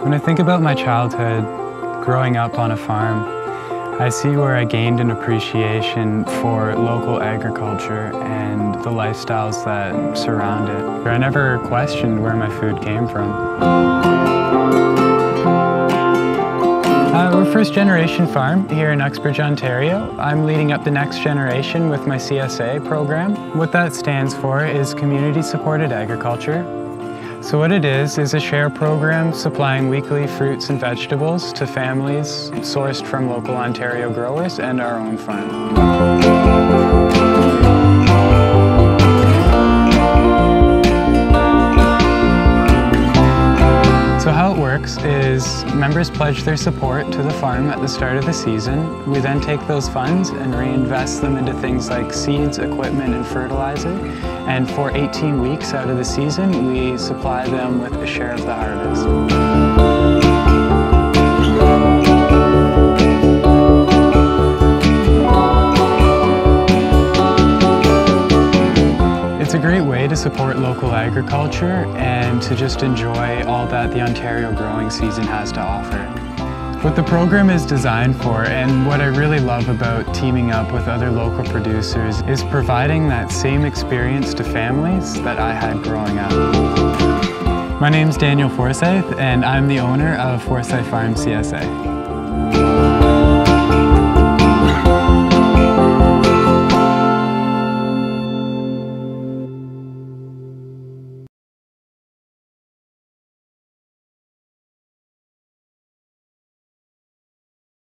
When I think about my childhood, growing up on a farm, I see where I gained an appreciation for local agriculture and the lifestyles that surround it. I never questioned where my food came from. We're a first-generation farm here in Uxbridge, Ontario. I'm leading up the next generation with my CSA program. What that stands for is Community-Supported Agriculture. So what it is a share program supplying weekly fruits and vegetables to families sourced from local Ontario growers and our own farm. So how it works is members pledge their support to the farm at the start of the season. We then take those funds and reinvest them into things like seeds, equipment, and fertilizer. And for 18 weeks out of the season, we supply them with a share of the harvest. It's a great way to support local agriculture and to just enjoy all that the Ontario growing season has to offer. What the program is designed for, and what I really love about teaming up with other local producers, is providing that same experience to families that I had growing up. My name's Daniel Forsyth, and I'm the owner of Forsyth Farms CSA.